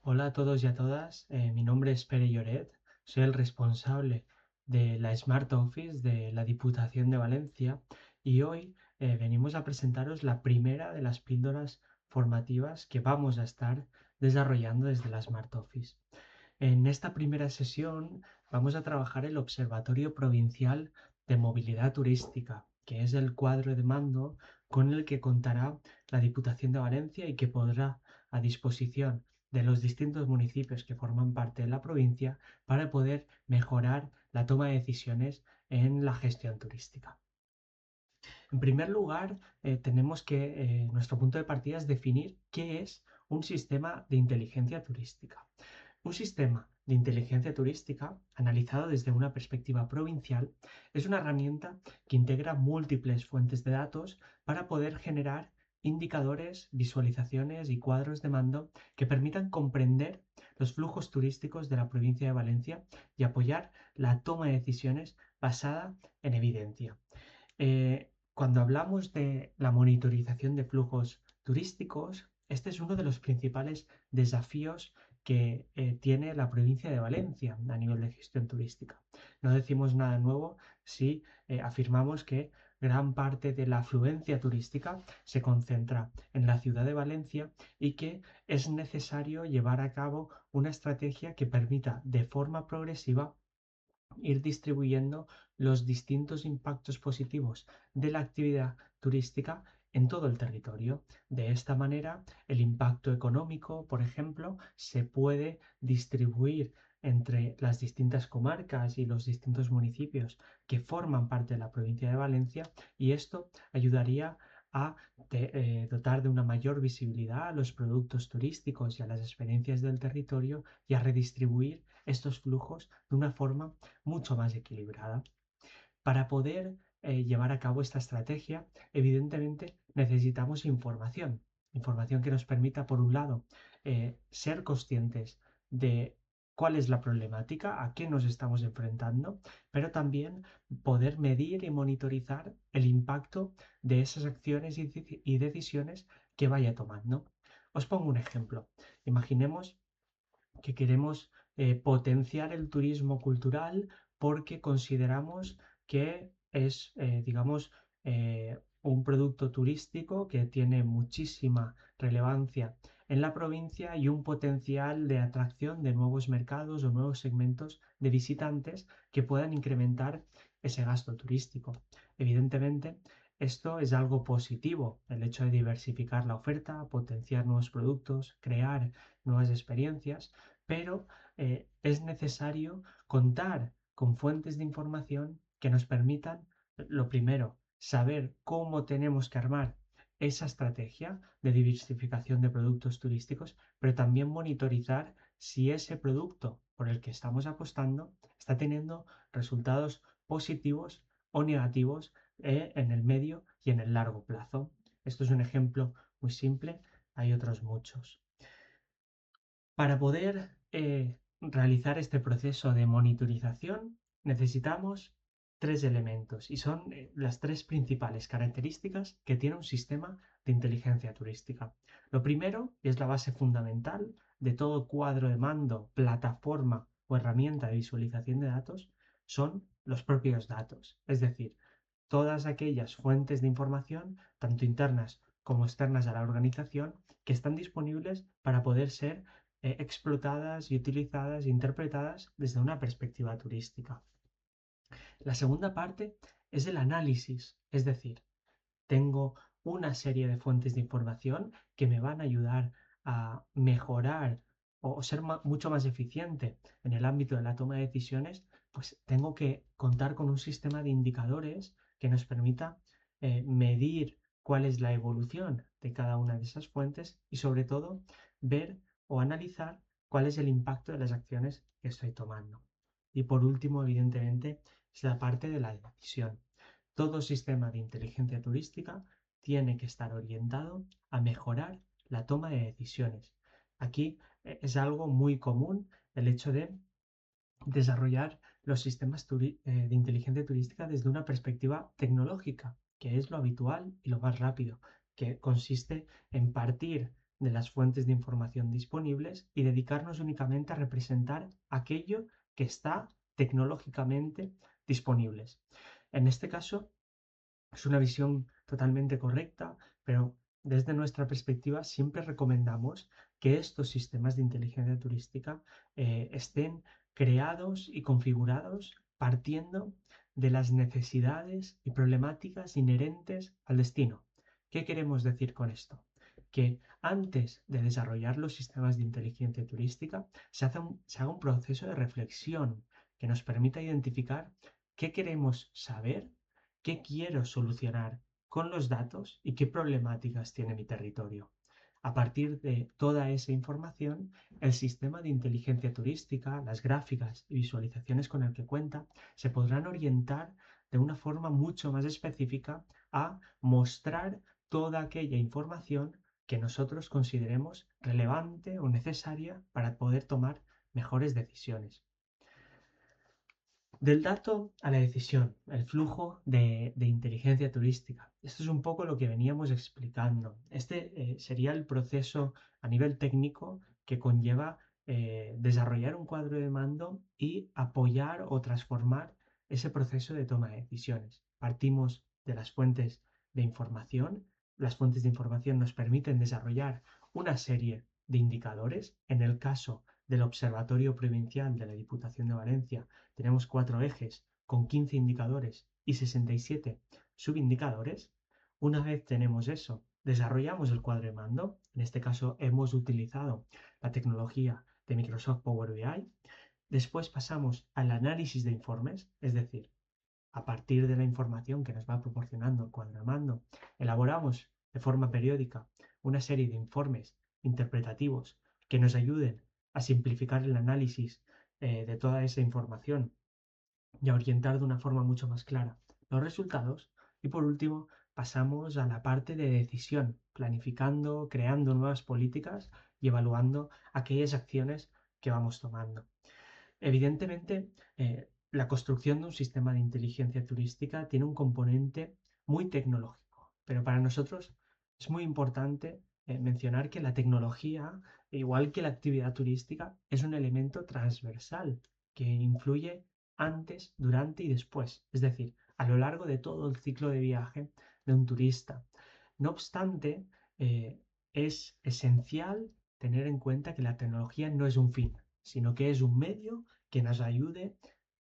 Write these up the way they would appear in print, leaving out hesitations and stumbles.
Hola a todos y a todas, mi nombre es Pere Lloret, soy el responsable de la Smart Office de la Diputación de Valencia y hoy venimos a presentaros la primera de las píldoras formativas que vamos a estar desarrollando desde la Smart Office. En esta primera sesión vamos a trabajar el Observatorio Provincial de Movilidad Turística, que es el cuadro de mando con el que contará la Diputación de Valencia y que podrá a disposición de los distintos municipios que forman parte de la provincia para poder mejorar la toma de decisiones en la gestión turística. En primer lugar, tenemos que nuestro punto de partida es definir qué es un sistema de inteligencia turística. Un sistema de inteligencia turística, analizado desde una perspectiva provincial, es una herramienta que integra múltiples fuentes de datos para poder generar indicadores, visualizaciones y cuadros de mando que permitan comprender los flujos turísticos de la provincia de Valencia y apoyar la toma de decisiones basada en evidencia. Cuando hablamos de la monitorización de flujos turísticos, este es uno de los principales desafíos que tiene la provincia de Valencia a nivel de gestión turística. No decimos nada nuevo si afirmamos que gran parte de la afluencia turística se concentra en la ciudad de Valencia y que es necesario llevar a cabo una estrategia que permita de forma progresiva ir distribuyendo los distintos impactos positivos de la actividad turística en todo el territorio. De esta manera, el impacto económico, por ejemplo, se puede distribuir entre las distintas comarcas y los distintos municipios que forman parte de la provincia de Valencia y esto ayudaría a dotar de una mayor visibilidad a los productos turísticos y a las experiencias del territorio y a redistribuir estos flujos de una forma mucho más equilibrada. Para poder llevar a cabo esta estrategia, evidentemente necesitamos información. Información que nos permita, por un lado, ser conscientes de cuál es la problemática, a qué nos estamos enfrentando, pero también poder medir y monitorizar el impacto de esas acciones y decisiones que vaya tomando. Os pongo un ejemplo. Imaginemos que queremos potenciar el turismo cultural porque consideramos que es, digamos, un producto turístico que tiene muchísima relevancia en la provincia y un potencial de atracción de nuevos mercados o nuevos segmentos de visitantes que puedan incrementar ese gasto turístico. Evidentemente, esto es algo positivo, el hecho de diversificar la oferta, potenciar nuevos productos, crear nuevas experiencias, pero es necesario contar con fuentes de información que nos permitan, lo primero, saber cómo tenemos que armar esa estrategia de diversificación de productos turísticos, pero también monitorizar si ese producto por el que estamos apostando está teniendo resultados positivos o negativos en el medio y en el largo plazo. Esto es un ejemplo muy simple, hay otros muchos. Para poder realizar este proceso de monitorización necesitamos tres elementos y son las tres principales características que tiene un sistema de inteligencia turística. Lo primero, y es la base fundamental de todo cuadro de mando, plataforma o herramienta de visualización de datos, son los propios datos, es decir, todas aquellas fuentes de información, tanto internas como externas a la organización, que están disponibles para poder ser explotadas y utilizadas e interpretadas desde una perspectiva turística. La segunda parte es el análisis, es decir, tengo una serie de fuentes de información que me van a ayudar a mejorar o ser mucho más eficiente en el ámbito de la toma de decisiones, pues tengo que contar con un sistema de indicadores que nos permita medir cuál es la evolución de cada una de esas fuentes y sobre todo ver o analizar cuál es el impacto de las acciones que estoy tomando. Y por último, evidentemente, es la parte de la decisión. Todo sistema de inteligencia turística tiene que estar orientado a mejorar la toma de decisiones. Aquí es algo muy común el hecho de desarrollar los sistemas de inteligencia turística desde una perspectiva tecnológica, que es lo habitual y lo más rápido, que consiste en partir de las fuentes de información disponibles y dedicarnos únicamente a representar aquello que está tecnológicamente disponibles. En este caso, es una visión totalmente correcta, pero desde nuestra perspectiva siempre recomendamos que estos sistemas de inteligencia turística estén creados y configurados partiendo de las necesidades y problemáticas inherentes al destino. ¿Qué queremos decir con esto? Que antes de desarrollar los sistemas de inteligencia turística se haga un proceso de reflexión que nos permita identificar qué queremos saber, qué quiero solucionar con los datos y qué problemáticas tiene mi territorio. A partir de toda esa información, el sistema de inteligencia turística, las gráficas y visualizaciones con el que cuenta, se podrán orientar de una forma mucho más específica a mostrar toda aquella información que nosotros consideremos relevante o necesaria para poder tomar mejores decisiones. Del dato a la decisión, el flujo de inteligencia turística. Esto es un poco lo que veníamos explicando. Este sería el proceso a nivel técnico que conlleva desarrollar un cuadro de mando y apoyar o transformar ese proceso de toma de decisiones. Partimos de las fuentes de información. Las fuentes de información nos permiten desarrollar una serie de indicadores. En el caso del Observatorio Provincial de la Diputación de Valencia, tenemos 4 ejes con 15 indicadores y 67 subindicadores. Una vez tenemos eso, desarrollamos el cuadro de mando. En este caso hemos utilizado la tecnología de Microsoft Power BI. Después pasamos al análisis de informes, es decir, a partir de la información que nos va proporcionando el cuadro de mando, elaboramos de forma periódica una serie de informes interpretativos que nos ayuden a simplificar el análisis de toda esa información y a orientar de una forma mucho más clara los resultados. Y por último, pasamos a la parte de decisión, planificando, creando nuevas políticas y evaluando aquellas acciones que vamos tomando. Evidentemente, la construcción de un sistema de inteligencia turística tiene un componente muy tecnológico, pero para nosotros es muy importante mencionar que la tecnología, igual que la actividad turística, es un elemento transversal que influye antes, durante y después, es decir, a lo largo de todo el ciclo de viaje de un turista. No obstante, es esencial tener en cuenta que la tecnología no es un fin, sino que es un medio que nos ayude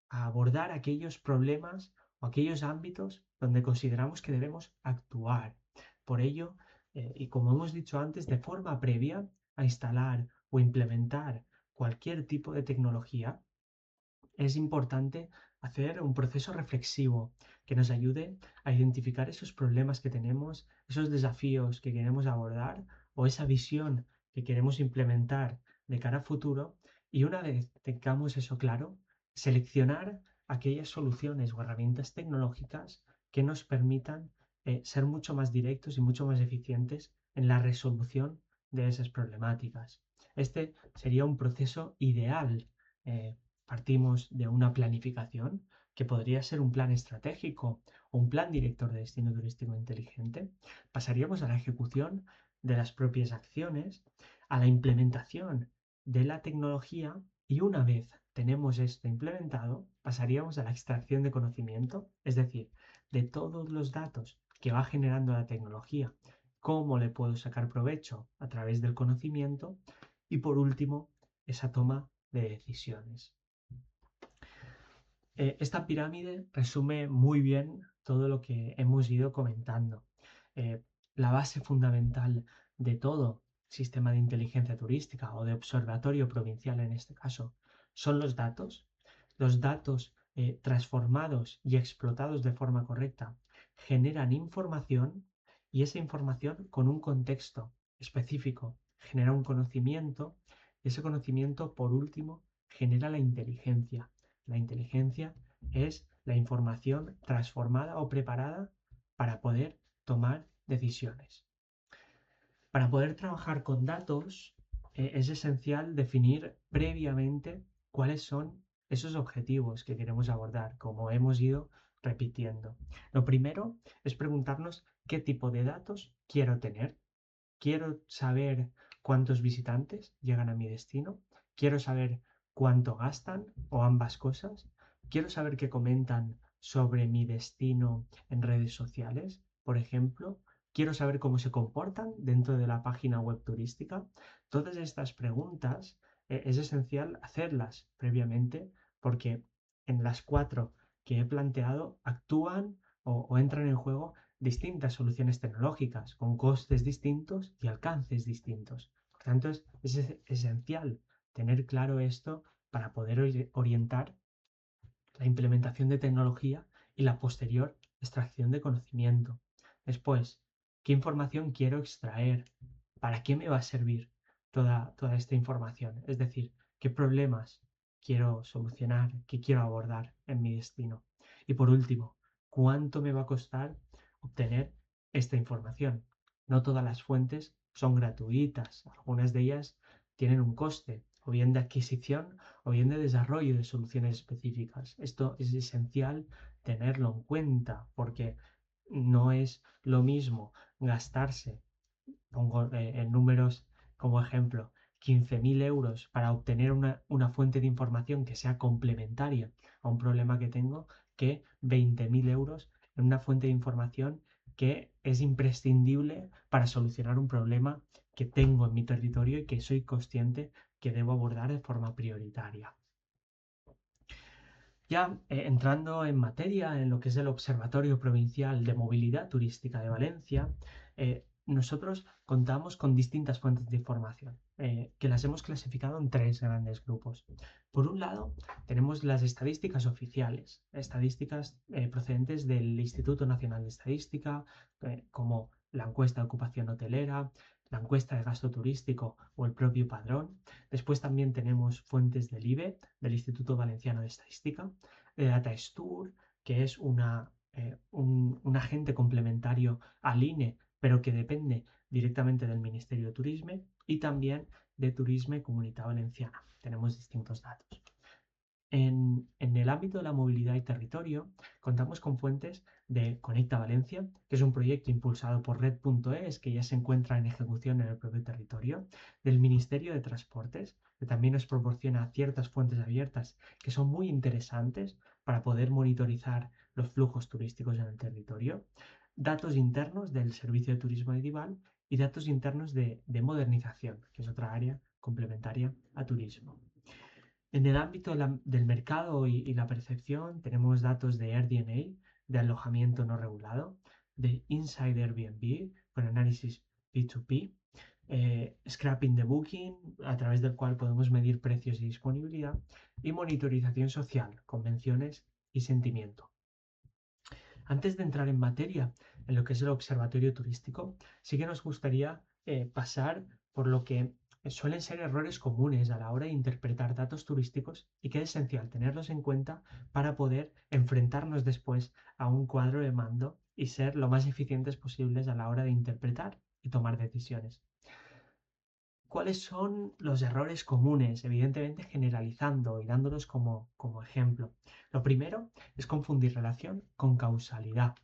a abordar aquellos problemas o aquellos ámbitos donde consideramos que debemos actuar. Por ello, y como hemos dicho antes, de forma previa a instalar o implementar cualquier tipo de tecnología, es importante hacer un proceso reflexivo que nos ayude a identificar esos problemas que tenemos, esos desafíos que queremos abordar o esa visión que queremos implementar de cara a futuro, y una vez tengamos eso claro, seleccionar aquellas soluciones o herramientas tecnológicas que nos permitan ser mucho más directos y mucho más eficientes en la resolución de esas problemáticas. Este sería un proceso ideal. Partimos de una planificación que podría ser un plan estratégico o un plan director de destino turístico inteligente. Pasaríamos a la ejecución de las propias acciones, a la implementación de la tecnología, y una vez tenemos esto implementado, pasaríamos a la extracción de conocimiento, es decir, de todos los datos que va generando la tecnología, cómo le puedo sacar provecho a través del conocimiento, y por último, esa toma de decisiones. Esta pirámide resume muy bien todo lo que hemos ido comentando. La base fundamental de todo sistema de inteligencia turística o de observatorio provincial en este caso son los datos transformados y explotados de forma correcta generan información, y esa información con un contexto específico genera un conocimiento, y ese conocimiento por último genera la inteligencia. La inteligencia es la información transformada o preparada para poder tomar decisiones. Para poder trabajar con datos, es esencial definir previamente cuáles son esos objetivos que queremos abordar, como hemos ido repitiendo. Lo primero es preguntarnos qué tipo de datos quiero tener. Quiero saber cuántos visitantes llegan a mi destino, quiero saber cuánto gastan o ambas cosas, quiero saber qué comentan sobre mi destino en redes sociales, por ejemplo, quiero saber cómo se comportan dentro de la página web turística. Todas estas preguntas es esencial hacerlas previamente porque en las cuatro que he planteado actúan o entran en juego distintas soluciones tecnológicas con costes distintos y alcances distintos. Por tanto, es esencial tener claro esto para poder orientar la implementación de tecnología y la posterior extracción de conocimiento. Después, ¿qué información quiero extraer? ¿Para qué me va a servir toda esta información? Es decir, ¿qué problemas quiero solucionar, qué quiero abordar en mi destino? Y por último, ¿cuánto me va a costar obtener esta información? No todas las fuentes son gratuitas, algunas de ellas tienen un coste, o bien de adquisición o bien de desarrollo de soluciones específicas. Esto es esencial tenerlo en cuenta porque no es lo mismo gastarse, pongo en números como ejemplo, 15.000 euros para obtener una fuente de información que sea complementaria a un problema que tengo que 20.000 euros en una fuente de información que es imprescindible para solucionar un problema que tengo en mi territorio y que soy consciente que debo abordar de forma prioritaria. Ya entrando en materia en lo que es el Observatorio Provincial de Movilidad Turística de Valencia, nosotros contamos con distintas fuentes de información, que las hemos clasificado en tres grandes grupos. Por un lado, tenemos las estadísticas oficiales, estadísticas procedentes del Instituto Nacional de Estadística, como la encuesta de ocupación hotelera, la encuesta de gasto turístico o el propio padrón. Después también tenemos fuentes del IBE, del Instituto Valenciano de Estadística, de DataStur, que es un agente complementario al INE, pero que depende directamente del Ministerio de Turismo, y también de Turisme y Comunitat Valenciana. Tenemos distintos datos. En el ámbito de la movilidad y territorio, contamos con fuentes de Conecta Valencia, que es un proyecto impulsado por Red.es, que ya se encuentra en ejecución en el propio territorio, del Ministerio de Transportes, que también nos proporciona ciertas fuentes abiertas que son muy interesantes para poder monitorizar los flujos turísticos en el territorio, datos internos del Servicio de Turismo de Dival y datos internos de modernización, que es otra área complementaria a turismo. En el ámbito del mercado y la percepción tenemos datos de AirDNA, de alojamiento no regulado, de Inside Airbnb, con análisis P2P, Scrapping the Booking, a través del cual podemos medir precios y disponibilidad, y monitorización social, convenciones y sentimiento. Antes de entrar en materia en lo que es el observatorio turístico, sí que nos gustaría pasar por lo que suelen ser errores comunes a la hora de interpretar datos turísticos y que es esencial tenerlos en cuenta para poder enfrentarnos después a un cuadro de mando y ser lo más eficientes posibles a la hora de interpretar y tomar decisiones. ¿Cuáles son los errores comunes? Evidentemente generalizando y dándolos como ejemplo. Lo primero es confundir relación con causalidad.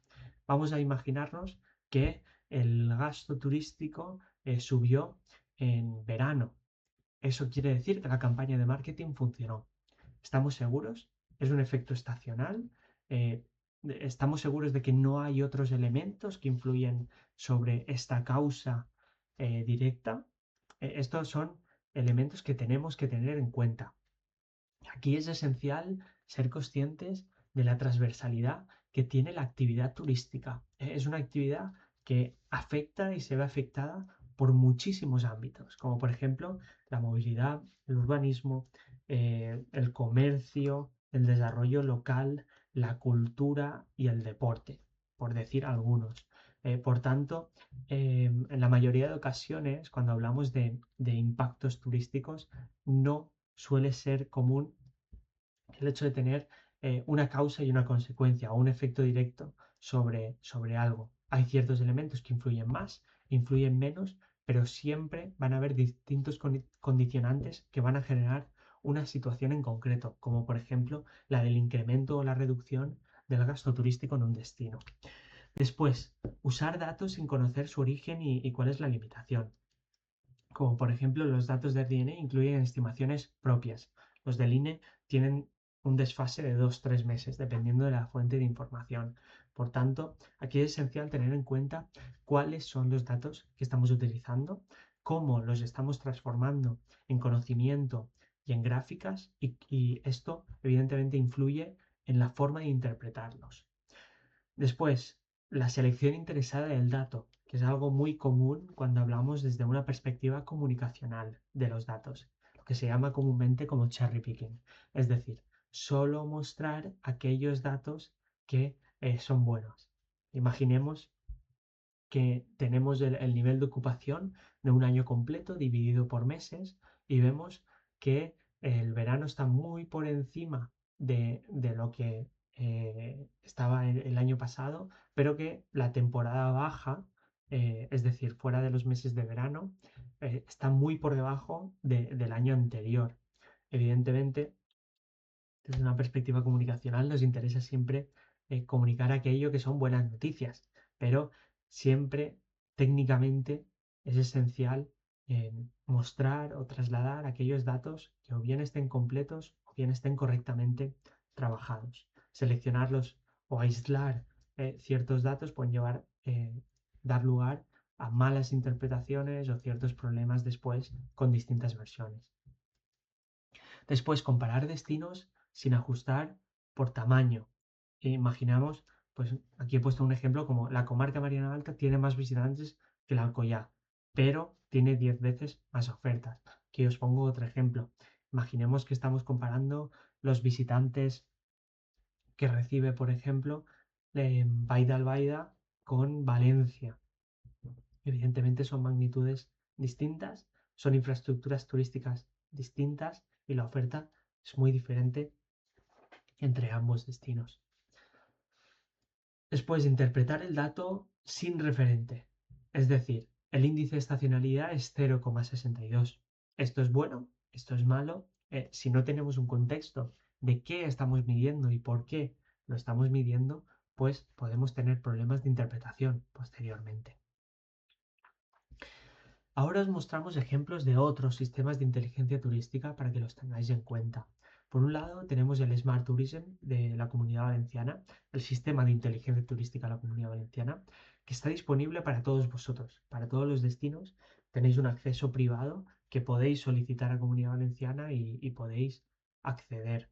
Vamos a imaginarnos que el gasto turístico subió en verano. Eso quiere decir que la campaña de marketing funcionó. ¿Estamos seguros? ¿Es un efecto estacional? Eh, ¿Estamos seguros de que no hay otros elementos que influyen sobre esta causa directa? Estos son elementos que tenemos que tener en cuenta. Aquí es esencial ser conscientes de la transversalidad que tiene la actividad turística. Es una actividad que afecta y se ve afectada por muchísimos ámbitos, como por ejemplo la movilidad, el urbanismo, el comercio, el desarrollo local, la cultura y el deporte, por decir algunos. Por tanto, en la mayoría de ocasiones, cuando hablamos de impactos turísticos, no suele ser común el hecho de tener una causa y una consecuencia o un efecto directo sobre algo. Hay ciertos elementos que influyen más, influyen menos, pero siempre van a haber distintos condicionantes que van a generar una situación en concreto, como por ejemplo la del incremento o la reducción del gasto turístico en un destino. Después, usar datos sin conocer su origen y cuál es la limitación. como por ejemplo los datos del DNI incluyen estimaciones propias. Los del INE tienen un desfase de 2 o 3 meses, dependiendo de la fuente de información. Por tanto, aquí es esencial tener en cuenta cuáles son los datos que estamos utilizando, cómo los estamos transformando en conocimiento y en gráficas, y esto evidentemente influye en la forma de interpretarlos. Después, la selección interesada del dato, que es algo muy común cuando hablamos desde una perspectiva comunicacional de los datos, lo que se llama comúnmente como cherry picking, es decir, solo mostrar aquellos datos que son buenos. Imaginemos que tenemos el nivel de ocupación de un año completo dividido por meses y vemos que el verano está muy por encima de lo que estaba el año pasado, pero que la temporada baja, es decir, fuera de los meses de verano, está muy por debajo del año anterior. Evidentemente, desde una perspectiva comunicacional nos interesa siempre comunicar aquello que son buenas noticias, pero siempre técnicamente es esencial mostrar o trasladar aquellos datos que o bien estén completos o bien estén correctamente trabajados. Seleccionarlos o aislar ciertos datos pueden dar lugar a malas interpretaciones o ciertos problemas después con distintas versiones. Después, comparar destinos sin ajustar por tamaño. Imaginamos, pues aquí he puesto un ejemplo como la comarca Mariana Alta tiene más visitantes que la Alcoyá, pero tiene 10 veces más ofertas. Aquí os pongo otro ejemplo. Imaginemos que estamos comparando los visitantes que recibe, por ejemplo, Baida Albaida con Valencia. Evidentemente son magnitudes distintas, son infraestructuras turísticas distintas y la oferta es muy diferente entre ambos destinos. Después, interpretar el dato sin referente. Es decir, el índice de estacionalidad es 0,62. Esto es bueno, esto es malo. Si no tenemos un contexto de qué estamos midiendo y por qué lo estamos midiendo, pues podemos tener problemas de interpretación posteriormente. Ahora os mostramos ejemplos de otros sistemas de inteligencia turística para que los tengáis en cuenta. Por un lado, tenemos el Smart Tourism de la Comunidad Valenciana, el sistema de inteligencia turística de la Comunidad Valenciana, que está disponible para todos vosotros, para todos los destinos. Tenéis un acceso privado que podéis solicitar a Comunidad Valenciana y podéis acceder.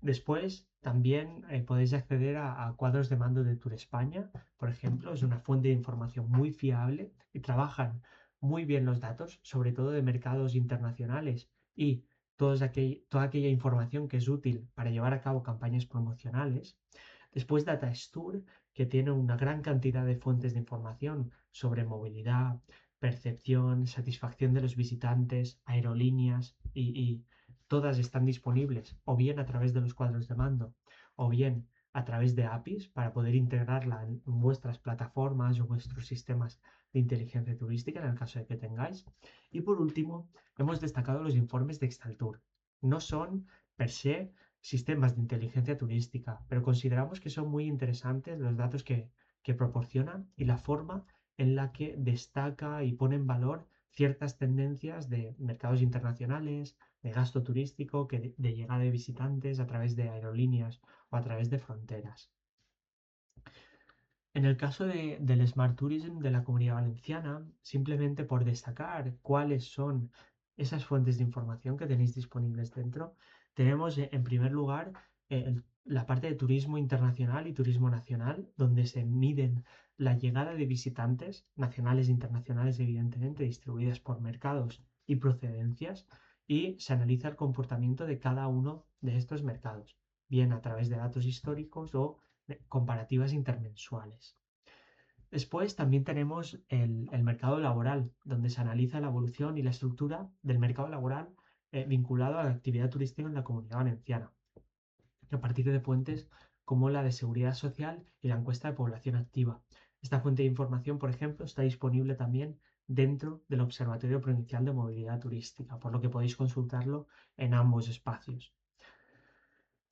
Después también podéis acceder a cuadros de mando de Tour España, por ejemplo, es una fuente de información muy fiable y trabajan muy bien los datos, sobre todo de mercados internacionales y toda aquella información que es útil para llevar a cabo campañas promocionales. Después DataStour, que tiene una gran cantidad de fuentes de información sobre movilidad, percepción, satisfacción de los visitantes, aerolíneas y todas están disponibles o bien a través de los cuadros de mando o bien a través de APIs para poder integrarla en vuestras plataformas o vuestros sistemas de inteligencia turística en el caso de que tengáis. Y por último, hemos destacado los informes de Extaltur. No son per se sistemas de inteligencia turística, pero consideramos que son muy interesantes los datos que proporcionan y la forma en la que destaca y pone en valor ciertas tendencias de mercados internacionales, de gasto turístico, de llegada de visitantes a través de aerolíneas o a través de fronteras. En el caso del Smart Tourism de la Comunidad Valenciana, simplemente por destacar cuáles son esas fuentes de información que tenéis disponibles dentro, tenemos en primer lugar la parte de turismo internacional y turismo nacional, donde se miden la llegada de visitantes nacionales e internacionales, evidentemente, distribuidas por mercados y procedencias, y se analiza el comportamiento de cada uno de estos mercados, bien a través de datos históricos o comparativas intermensuales. Después también tenemos el mercado laboral, donde se analiza la evolución y la estructura del mercado laboral vinculado a la actividad turística en la Comunidad Valenciana, a partir de fuentes como la de seguridad social y la encuesta de población activa. Esta fuente de información, por ejemplo, está disponible también dentro del Observatorio Provincial de Movilidad Turística, por lo que podéis consultarlo en ambos espacios.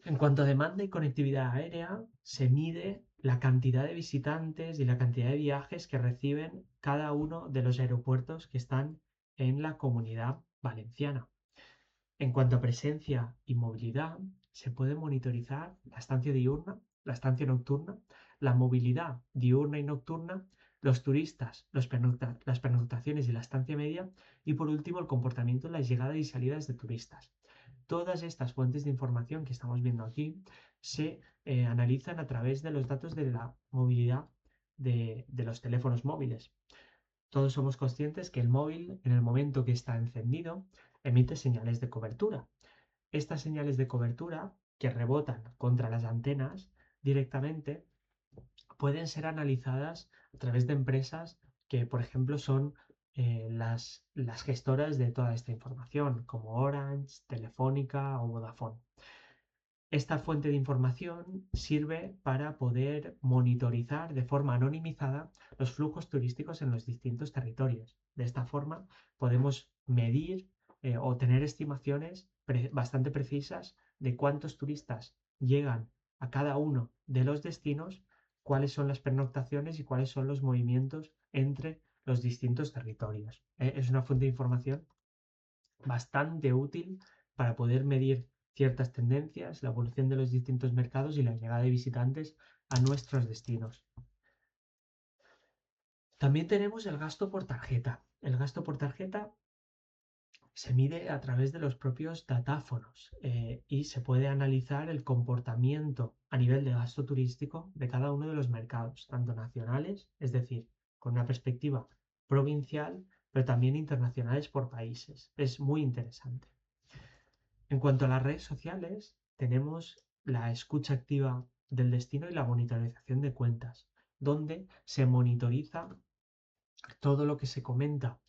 En cuanto a demanda y conectividad aérea, se mide la cantidad de visitantes y la cantidad de viajes que reciben cada uno de los aeropuertos que están en la Comunidad Valenciana. En cuanto a presencia y movilidad, se puede monitorizar la estancia diurna, la estancia nocturna, la movilidad diurna y nocturna, los turistas, las pernoctaciones y la estancia media, y por último el comportamiento en las llegadas y salidas de turistas. Todas estas fuentes de información que estamos viendo aquí se analizan a través de los datos de la movilidad de los teléfonos móviles. Todos somos conscientes que el móvil, en el momento que está encendido, emite señales de cobertura. Estas señales de cobertura, que rebotan contra las antenas directamente, pueden ser analizadas a través de empresas que, por ejemplo, son las gestoras de toda esta información, como Orange, Telefónica o Vodafone. Esta fuente de información sirve para poder monitorizar de forma anonimizada los flujos turísticos en los distintos territorios. De esta forma podemos medir o tener estimaciones bastante precisas de cuántos turistas llegan a cada uno de los destinos, cuáles son las pernoctaciones y cuáles son los movimientos entre los distintos territorios. Es una fuente de información bastante útil para poder medir ciertas tendencias, la evolución de los distintos mercados y la llegada de visitantes a nuestros destinos. También tenemos el gasto por tarjeta. El gasto por tarjeta se mide a través de los propios datáfonos y se puede analizar el comportamiento a nivel de gasto turístico de cada uno de los mercados, tanto nacionales, es decir, con una perspectiva provincial, pero también internacionales por países. Es muy interesante. En cuanto a las redes sociales, tenemos la escucha activa del destino y la monitorización de cuentas, donde se monitoriza todo lo que se comenta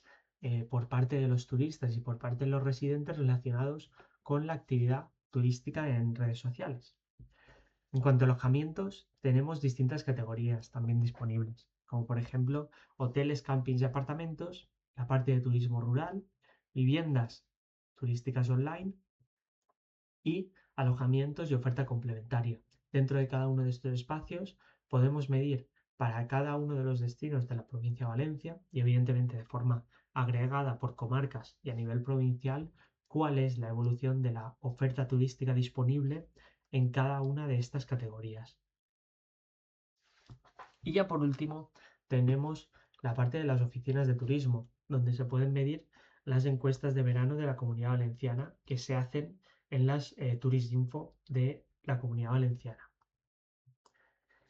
por parte de los turistas y por parte de los residentes relacionados con la actividad turística en redes sociales. En cuanto a alojamientos, tenemos distintas categorías también disponibles, como por ejemplo hoteles, campings y apartamentos, la parte de turismo rural, viviendas turísticas online y alojamientos y oferta complementaria. Dentro de cada uno de estos espacios podemos medir para cada uno de los destinos de la provincia de Valencia y evidentemente de forma agregada por comarcas y a nivel provincial cuál es la evolución de la oferta turística disponible en cada una de estas categorías. Y ya por último tenemos la parte de las oficinas de turismo, donde se pueden medir las encuestas de verano de la Comunidad Valenciana que se hacen en las Turisminfo de la Comunidad Valenciana.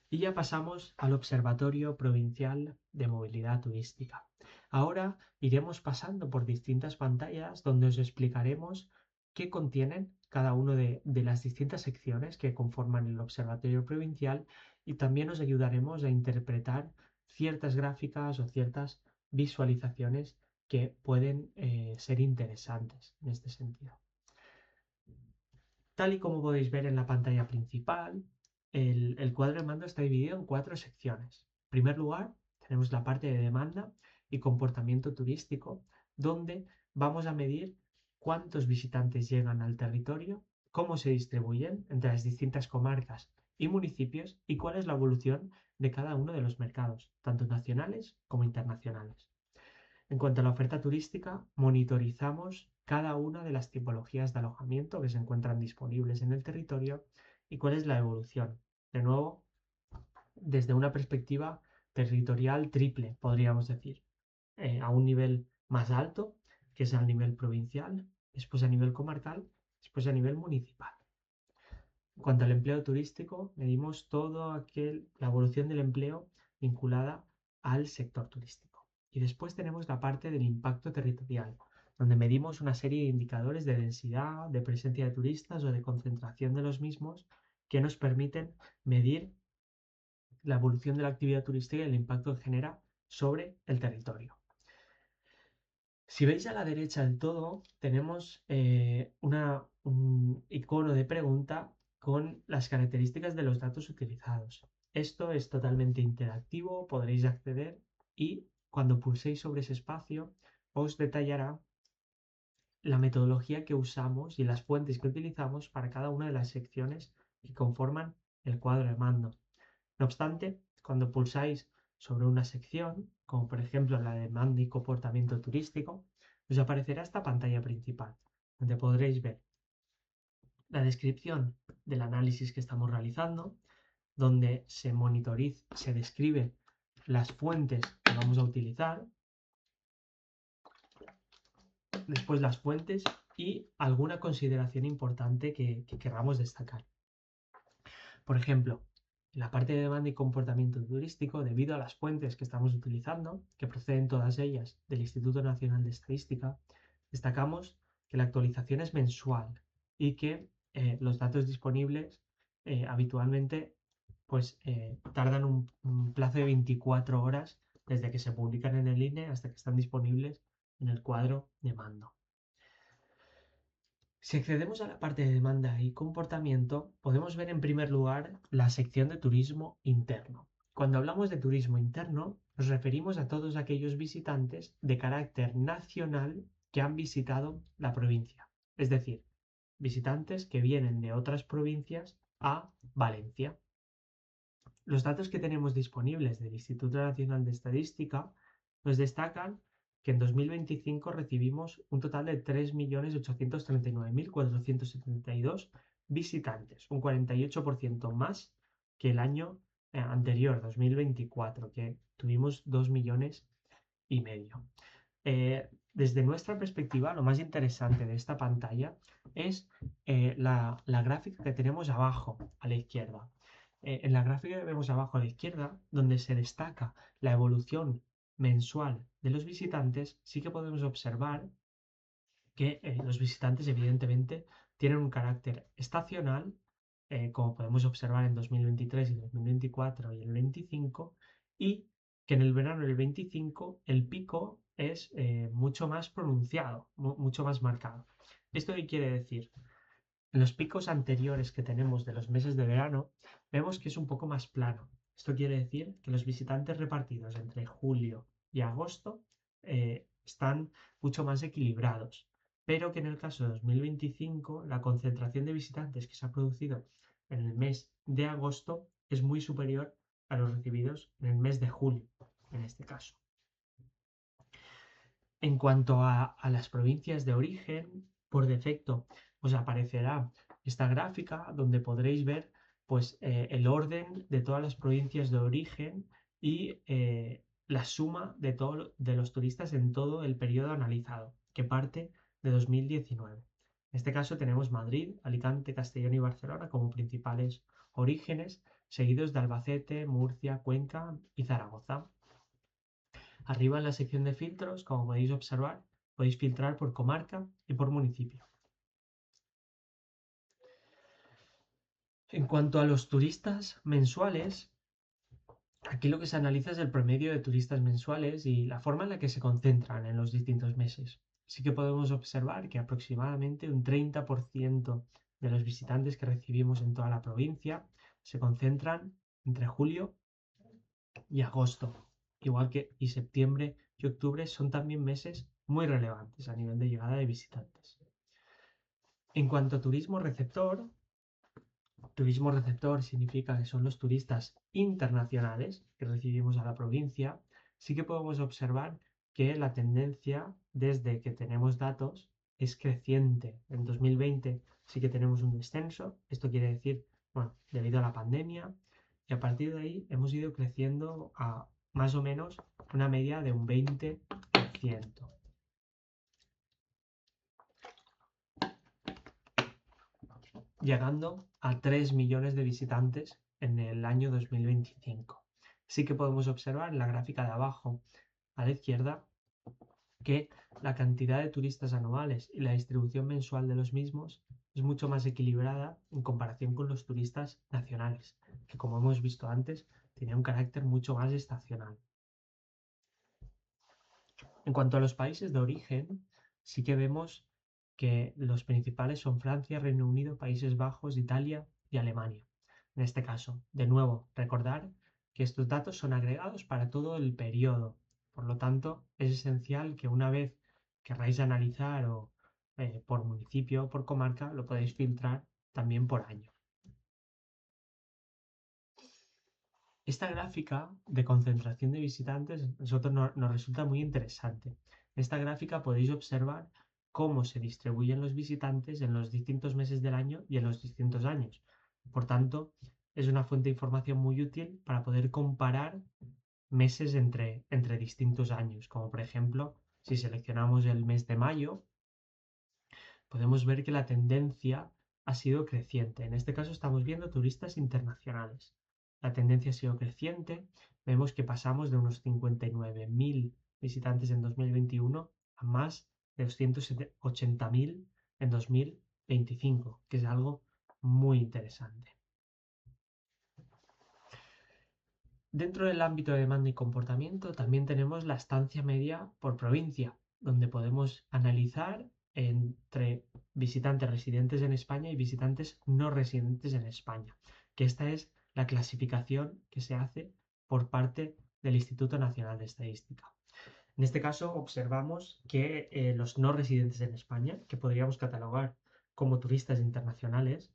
Y ya pasamos al Observatorio Provincial de Movilidad Turística. Ahora iremos pasando por distintas pantallas donde os explicaremos qué contienen cada una de las distintas secciones que conforman el Observatorio Provincial y también os ayudaremos a interpretar ciertas gráficas o ciertas visualizaciones que pueden ser interesantes en este sentido. Tal y como podéis ver en la pantalla principal, el cuadro de mando está dividido en 4 secciones. En primer lugar, tenemos la parte de demanda y comportamiento turístico, donde vamos a medir cuántos visitantes llegan al territorio, cómo se distribuyen entre las distintas comarcas y municipios y cuál es la evolución de cada uno de los mercados, tanto nacionales como internacionales. En cuanto a la oferta turística, monitorizamos cada una de las tipologías de alojamiento que se encuentran disponibles en el territorio y cuál es la evolución. De nuevo, desde una perspectiva territorial triple, podríamos decir, a un nivel más alto, que es al nivel provincial, después a nivel comarcal, después a nivel municipal. En cuanto al empleo turístico, medimos la evolución del empleo vinculada al sector turístico. Y después tenemos la parte del impacto territorial, donde medimos una serie de indicadores de densidad, de presencia de turistas o de concentración de los mismos que nos permiten medir la evolución de la actividad turística y el impacto que genera sobre el territorio. Si veis a la derecha del todo, tenemos un icono de pregunta con las características de los datos utilizados. Esto es totalmente interactivo, podréis acceder y cuando pulséis sobre ese espacio os detallará la metodología que usamos y las fuentes que utilizamos para cada una de las secciones que conforman el cuadro de mando. No obstante, cuando pulsáis sobre una sección, como por ejemplo la de demanda y comportamiento turístico, os aparecerá esta pantalla principal, donde podréis ver la descripción del análisis que estamos realizando, donde se describe las fuentes que vamos a utilizar, después las fuentes y alguna consideración importante que queramos destacar. Por ejemplo, en la parte de demanda y comportamiento turístico, debido a las fuentes que estamos utilizando, que proceden todas ellas del Instituto Nacional de Estadística, destacamos que la actualización es mensual y que los datos disponibles habitualmente tardan un plazo de 24 horas desde que se publican en el INE hasta que están disponibles en el cuadro de mando. Si accedemos a la parte de demanda y comportamiento, podemos ver en primer lugar la sección de turismo interno. Cuando hablamos de turismo interno, nos referimos a todos aquellos visitantes de carácter nacional que han visitado la provincia, es decir, visitantes que vienen de otras provincias a Valencia. Los datos que tenemos disponibles del Instituto Nacional de Estadística nos destacan que en 2025 recibimos un total de 3.839.472 visitantes, un 48% más que el año anterior, 2024, que tuvimos 2,5 millones. Desde nuestra perspectiva, lo más interesante de esta pantalla es la gráfica que tenemos abajo a la izquierda. En la gráfica que vemos abajo a la izquierda, donde se destaca la evolución mensual de los visitantes, sí que podemos observar que los visitantes evidentemente tienen un carácter estacional, como podemos observar en 2023 y 2024 y el 25, y que en el verano del 25 el pico es mucho más pronunciado, mucho más marcado. ¿Esto qué quiere decir? En los picos anteriores que tenemos de los meses de verano, vemos que es un poco más plano. Esto quiere decir que los visitantes repartidos entre julio y agosto están mucho más equilibrados, pero que en el caso de 2025 la concentración de visitantes que se ha producido en el mes de agosto es muy superior a los recibidos en el mes de julio, en este caso. En cuanto a las provincias de origen, por defecto os aparecerá esta gráfica donde podréis ver el orden de todas las provincias de origen y la suma de los turistas en todo el periodo analizado, que parte de 2019. En este caso tenemos Madrid, Alicante, Castellón y Barcelona como principales orígenes, seguidos de Albacete, Murcia, Cuenca y Zaragoza. Arriba en la sección de filtros, como podéis observar, podéis filtrar por comarca y por municipio. En cuanto a los turistas mensuales, aquí lo que se analiza es el promedio de turistas mensuales y la forma en la que se concentran en los distintos meses. Sí que podemos observar que aproximadamente un 30% de los visitantes que recibimos en toda la provincia se concentran entre julio y agosto, igual que y septiembre y octubre son también meses muy relevantes a nivel de llegada de visitantes. En cuanto a turismo receptor significa que son los turistas internacionales que recibimos a la provincia, sí que podemos observar que la tendencia desde que tenemos datos es creciente. En 2020 sí que tenemos un descenso, esto quiere decir, bueno, debido a la pandemia, y a partir de ahí hemos ido creciendo a más o menos una media de un 20%. Llegando a 3 millones de visitantes en el año 2025. Sí que podemos observar en la gráfica de abajo a la izquierda que la cantidad de turistas anuales y la distribución mensual de los mismos es mucho más equilibrada en comparación con los turistas nacionales, que como hemos visto antes, tenía un carácter mucho más estacional. En cuanto a los países de origen, sí que vemos que los principales son Francia, Reino Unido, Países Bajos, Italia y Alemania. En este caso, de nuevo, recordar que estos datos son agregados para todo el periodo. Por lo tanto, es esencial que una vez querráis analizar por municipio o por comarca, lo podéis filtrar también por año. Esta gráfica de concentración de visitantes a nosotros nos resulta muy interesante, En esta gráfica podéis observar cómo se distribuyen los visitantes en los distintos meses del año y en los distintos años. Por tanto, es una fuente de información muy útil para poder comparar meses entre distintos años, como por ejemplo, si seleccionamos el mes de mayo, podemos ver que la tendencia ha sido creciente. En este caso estamos viendo turistas internacionales. La tendencia ha sido creciente. Vemos que pasamos de unos 59.000 visitantes en 2021 a más de 280.000 en 2025, que es algo muy interesante. Dentro del ámbito de demanda y comportamiento también tenemos la estancia media por provincia, donde podemos analizar entre visitantes residentes en España y visitantes no residentes en España, que esta es la clasificación que se hace por parte del Instituto Nacional de Estadística. En este caso observamos que los no residentes en España, que podríamos catalogar como turistas internacionales,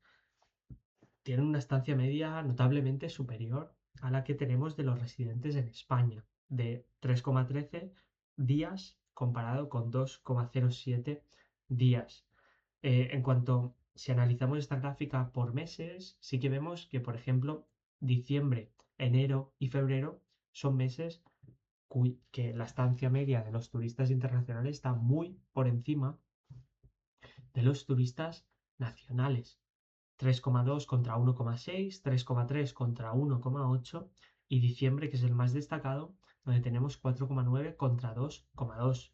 tienen una estancia media notablemente superior a la que tenemos de los residentes en España, de 3,13 días comparado con 2,07 días. En cuanto si analizamos esta gráfica por meses, sí que vemos que, por ejemplo, diciembre, enero y febrero son meses que la estancia media de los turistas internacionales está muy por encima de los turistas nacionales. 3,2 contra 1,6, 3,3 contra 1,8 y diciembre, que es el más destacado, donde tenemos 4,9 contra 2,2.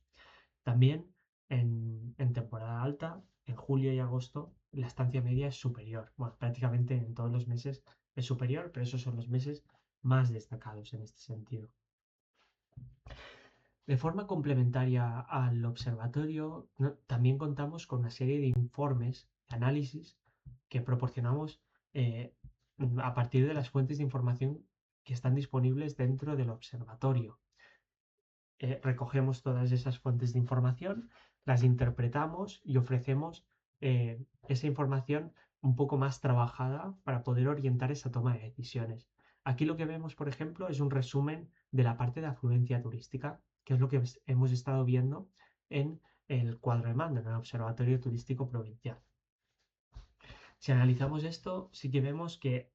También en temporada alta, en julio y agosto, la estancia media es superior. Bueno, prácticamente en todos los meses es superior, pero esos son los meses más destacados en este sentido. De forma complementaria al observatorio, también contamos con una serie de informes, de análisis, que proporcionamos eh, a partir de las fuentes de información que están disponibles dentro del observatorio. Recogemos todas esas fuentes de información, las interpretamos y ofrecemos esa información un poco más trabajada para poder orientar esa toma de decisiones. Aquí lo que vemos, por ejemplo, es un resumen de la parte de afluencia turística, que es lo que hemos estado viendo en el cuadro de mando, en el Observatorio Turístico Provincial. Si analizamos esto, sí que vemos que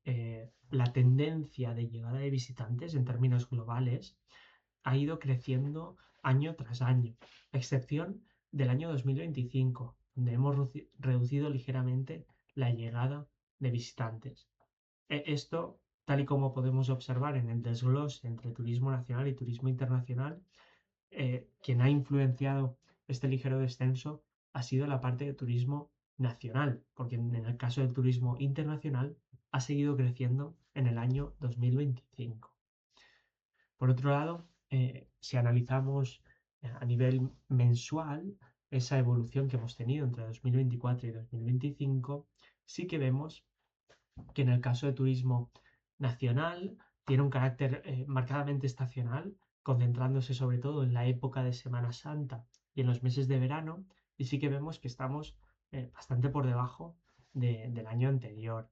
la tendencia de llegada de visitantes en términos globales ha ido creciendo año tras año, a excepción del año 2025, donde hemos reducido ligeramente la llegada de visitantes. Esto, tal y como podemos observar en el desglose entre turismo nacional y turismo internacional, quien ha influenciado este ligero descenso ha sido la parte de turismo nacional, porque en el caso del turismo internacional ha seguido creciendo en el año 2025. Por otro lado, si analizamos a nivel mensual esa evolución que hemos tenido entre 2024 y 2025, sí que vemos que en el caso de turismo nacional tiene un carácter marcadamente estacional, concentrándose sobre todo en la época de Semana Santa y en los meses de verano, y sí que vemos que estamos bastante por debajo del año anterior.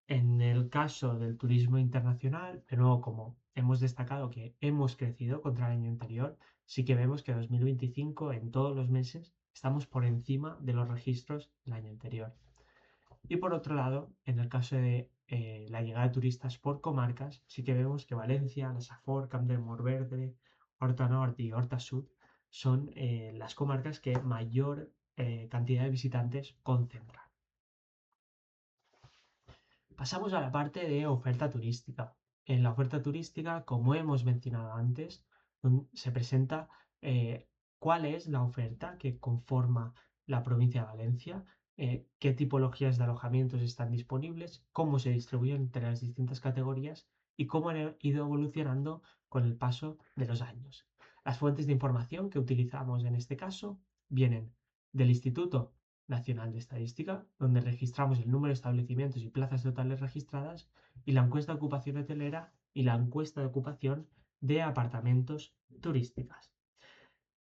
En el caso del turismo internacional, de nuevo, como hemos destacado que hemos crecido contra el año anterior, sí que vemos que 2025 en todos los meses estamos por encima de los registros del año anterior. Y por otro lado, en el caso de la llegada de turistas por comarcas, sí que vemos que Valencia, la Safor, Camp de Morvedre, Horta Norte y Horta Sud son las comarcas que mayor cantidad de visitantes concentran. Pasamos a la parte de oferta turística. En la oferta turística, como hemos mencionado antes, se presenta cuál es la oferta que conforma la provincia de Valencia, qué tipologías de alojamientos están disponibles, cómo se distribuyen entre las distintas categorías y cómo han ido evolucionando con el paso de los años. Las fuentes de información que utilizamos en este caso vienen del Instituto Nacional de Estadística, donde registramos el número de establecimientos y plazas totales registradas, y la encuesta de ocupación hotelera y la encuesta de ocupación de apartamentos turísticas.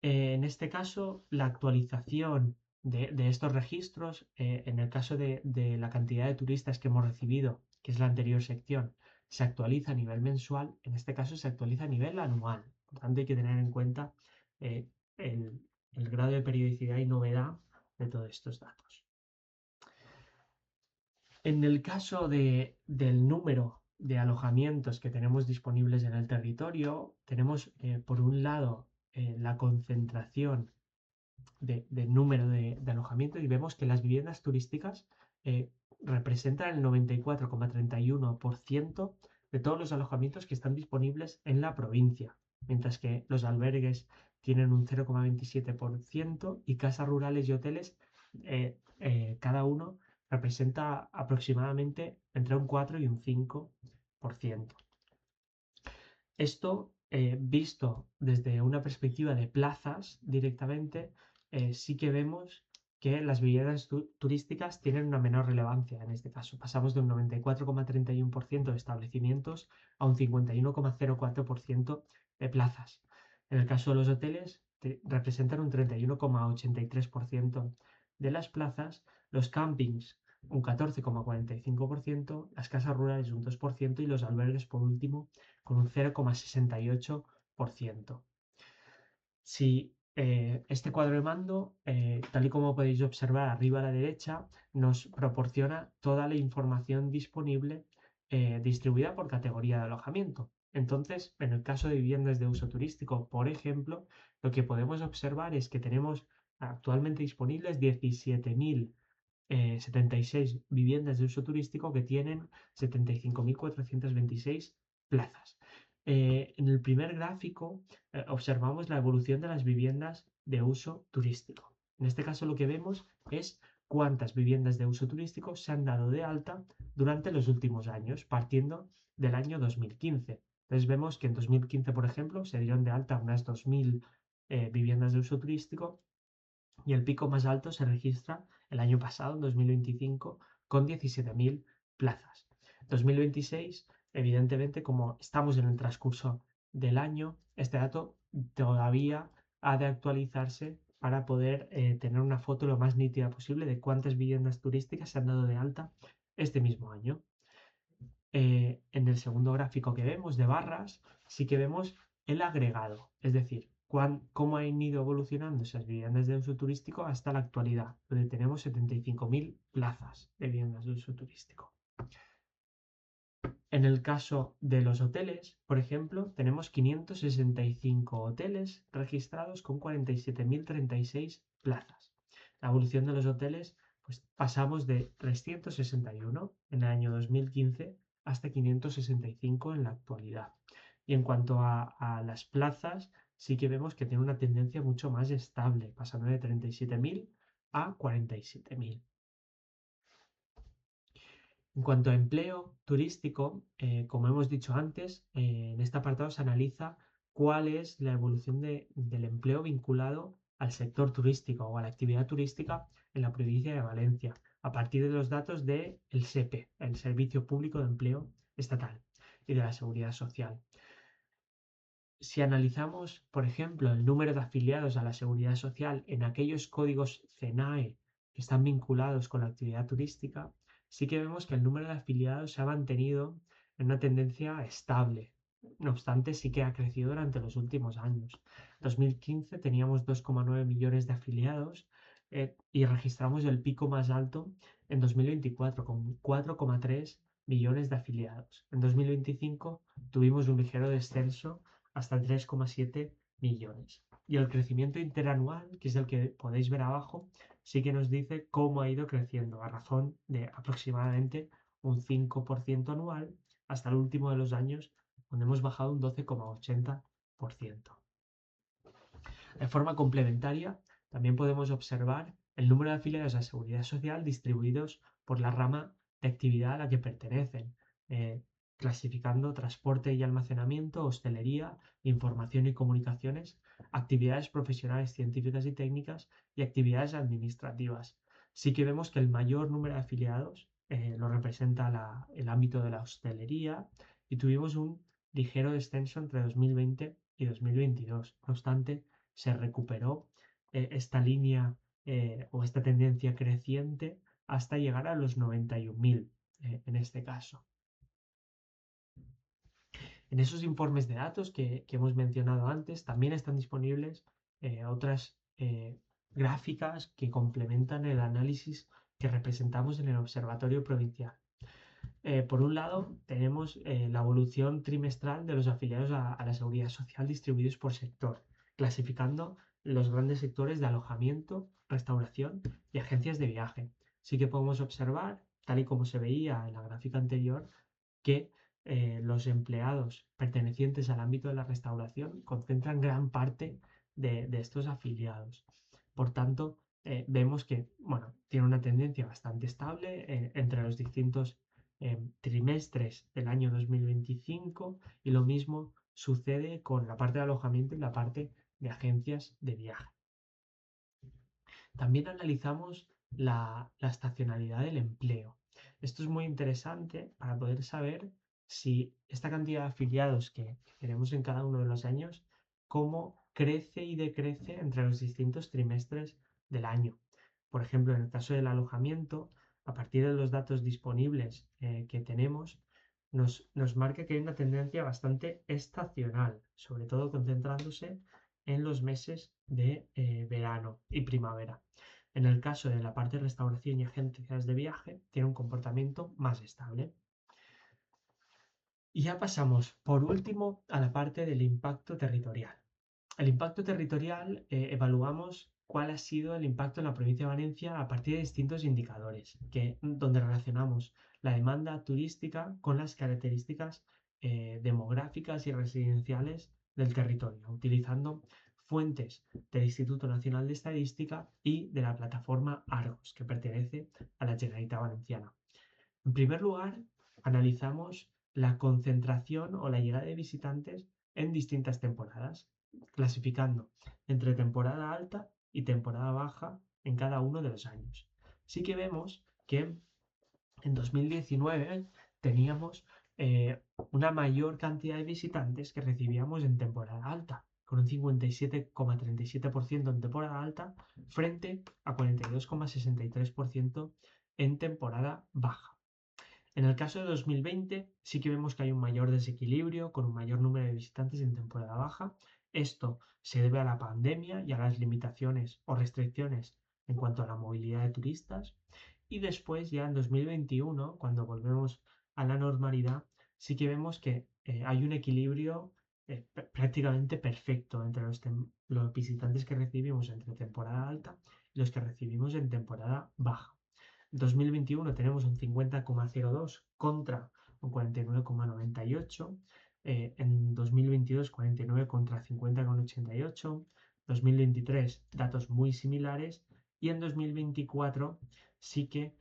En este caso, la actualización de estos registros, en el caso de la cantidad de turistas que hemos recibido, que es la anterior sección, se actualiza a nivel mensual, en este caso se actualiza a nivel anual. Por tanto, hay que tener en cuenta eh, el, el grado de periodicidad y novedad de todos estos datos. En el caso del número de alojamientos que tenemos disponibles en el territorio, tenemos por un lado la concentración de número de alojamientos y vemos que las viviendas turísticas eh, representan el 94,31% de todos los alojamientos que están disponibles en la provincia, mientras que los albergues tienen un 0,27% y casas rurales y hoteles cada uno representa aproximadamente entre un 4 y un 5%. Esto, visto desde una perspectiva de plazas directamente, sí que vemos que las viviendas turísticas tienen una menor relevancia en este caso. Pasamos de un 94,31% de establecimientos a un 51,04% de plazas. En el caso de los hoteles, representan un 31,83% de las plazas, los campings un 14,45%, las casas rurales un 2% y los albergues, por último, con un 0,68%. Si este cuadro de mando, tal y como podéis observar arriba a la derecha, nos proporciona toda la información disponible distribuida por categoría de alojamiento. Entonces, en el caso de viviendas de uso turístico, por ejemplo, lo que podemos observar es que tenemos actualmente disponibles 17.076 viviendas de uso turístico que tienen 75.426 plazas. En el primer gráfico observamos la evolución de las viviendas de uso turístico. En este caso lo que vemos es cuántas viviendas de uso turístico se han dado de alta durante los últimos años, partiendo del año 2015. Entonces vemos que en 2015, por ejemplo, se dieron de alta unas 2.000 viviendas de uso turístico y el pico más alto se registra el año pasado, en 2025, con 17.000 plazas. 2026, evidentemente, como estamos en el transcurso del año, este dato todavía ha de actualizarse para poder tener una foto lo más nítida posible de cuántas viviendas turísticas se han dado de alta este mismo año. En el segundo gráfico que vemos de barras, sí que vemos el agregado, es decir, cómo han ido evolucionando esas viviendas de uso turístico hasta la actualidad, donde tenemos 75.000 plazas de viviendas de uso turístico. En el caso de los hoteles, por ejemplo, tenemos 565 hoteles registrados con 47.036 plazas. La evolución de los hoteles, pues pasamos de 361 en el año 2015 hasta 565 en la actualidad. Y en cuanto a las plazas, sí que vemos que tiene una tendencia mucho más estable, pasando de 37.000 a 47.000. En cuanto a empleo turístico, como hemos dicho antes, en este apartado se analiza cuál es la evolución del empleo vinculado al sector turístico o a la actividad turística en la provincia de Valencia, a partir de los datos del SEPE, el Servicio Público de Empleo Estatal, y de la Seguridad Social. Si analizamos, por ejemplo, el número de afiliados a la Seguridad Social en aquellos códigos CENAE que están vinculados con la actividad turística, sí que vemos que el número de afiliados se ha mantenido en una tendencia estable. No obstante, sí que ha crecido durante los últimos años. En 2015 teníamos 2,9 millones de afiliados y registramos el pico más alto en 2024 con 4,3 millones de afiliados. En 2025 tuvimos un ligero descenso hasta 3,7 millones. Y el crecimiento interanual, que es el que podéis ver abajo, sí que nos dice cómo ha ido creciendo a razón de aproximadamente un 5% anual hasta el último de los años, donde hemos bajado un 12,80%. De forma complementaria, también podemos observar el número de afiliados a la Seguridad Social distribuidos por la rama de actividad a la que pertenecen, clasificando transporte y almacenamiento, hostelería, información y comunicaciones, actividades profesionales científicas y técnicas y actividades administrativas. Sí que vemos que el mayor número de afiliados lo representa el ámbito de la hostelería y tuvimos un ligero descenso entre 2020 y 2022. No obstante, se recuperó esta línea o esta tendencia creciente hasta llegar a los 91.000 en este caso. En esos informes de datos que hemos mencionado antes también están disponibles otras gráficas que complementan el análisis que representamos en el Observatorio Provincial. Por un lado, tenemos la evolución trimestral de los afiliados a la Seguridad Social distribuidos por sector, clasificando los grandes sectores de alojamiento, restauración y agencias de viaje. Sí que podemos observar, tal y como se veía en la gráfica anterior, que los empleados pertenecientes al ámbito de la restauración concentran gran parte de estos afiliados. Por tanto, vemos que tiene una tendencia bastante estable entre los distintos trimestres del año 2025 y lo mismo sucede con la parte de alojamiento y la parte de agencias de viaje. También analizamos la estacionalidad del empleo. Esto es muy interesante para poder saber si esta cantidad de afiliados que tenemos en cada uno de los años, cómo crece y decrece entre los distintos trimestres del año. Por ejemplo, en el caso del alojamiento, a partir de los datos disponibles que tenemos, nos marca que hay una tendencia bastante estacional, sobre todo concentrándose en los meses de verano y primavera. En el caso de la parte de restauración y agencias de viaje, tiene un comportamiento más estable. Y ya pasamos, por último, a la parte del impacto territorial. El impacto territorial evaluamos cuál ha sido el impacto en la provincia de Valencia a partir de distintos indicadores, donde relacionamos la demanda turística con las características demográficas y residenciales del territorio, utilizando fuentes del Instituto Nacional de Estadística y de la plataforma Argos, que pertenece a la Generalitat Valenciana. En primer lugar, analizamos la concentración o la llegada de visitantes en distintas temporadas, clasificando entre temporada alta y temporada baja en cada uno de los años. Sí que vemos que en 2019 teníamos una mayor cantidad de visitantes que recibíamos en temporada alta, con un 57,37% en temporada alta frente a 42,63% en temporada baja. En el caso de 2020 sí que vemos que hay un mayor desequilibrio con un mayor número de visitantes en temporada baja. Esto se debe a la pandemia y a las limitaciones o restricciones en cuanto a la movilidad de turistas. Y después ya en 2021, cuando volvemos a la normalidad, sí que vemos que hay un equilibrio prácticamente perfecto entre los visitantes que recibimos entre temporada alta y los que recibimos en temporada baja. 2021 tenemos un 50,02 contra un 49,98. En 2022 49 contra 50,88. 2023 datos muy similares y en 2024 sí que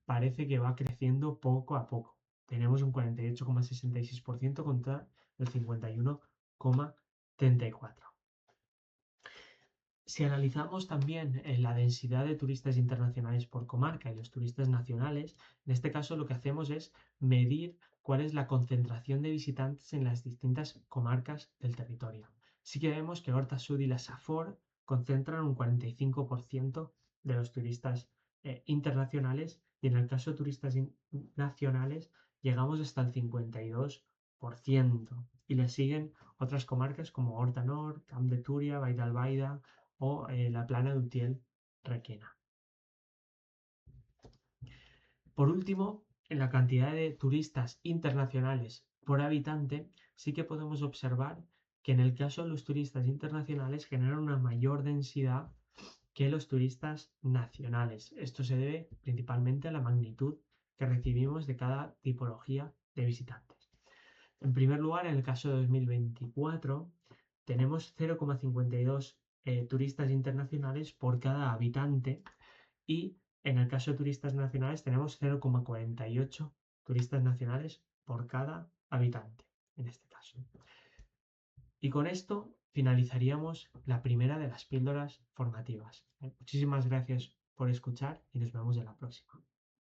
parece que va creciendo poco a poco. Tenemos un 48,66% contra el 51,34%. Si analizamos también la densidad de turistas internacionales por comarca y los turistas nacionales, en este caso lo que hacemos es medir cuál es la concentración de visitantes en las distintas comarcas del territorio. Sí que vemos que Horta Sud y la Safor concentran un 45% de los turistas internacionales y en el caso de turistas nacionales llegamos hasta el 52% y le siguen otras comarcas como Horta Nord, Camp de Túria, Vall d'Albaida o la Plana de Utiel Requena. Por último, en la cantidad de turistas internacionales por habitante, sí que podemos observar que en el caso de los turistas internacionales generan una mayor densidad que los turistas nacionales. Esto se debe principalmente a la magnitud que recibimos de cada tipología de visitantes. En primer lugar, en el caso de 2024, tenemos 0,52 turistas internacionales por cada habitante y en el caso de turistas nacionales tenemos 0,48 turistas nacionales por cada habitante, en este caso. Y con esto finalizaríamos la primera de las píldoras formativas. Muchísimas gracias por escuchar y nos vemos en la próxima.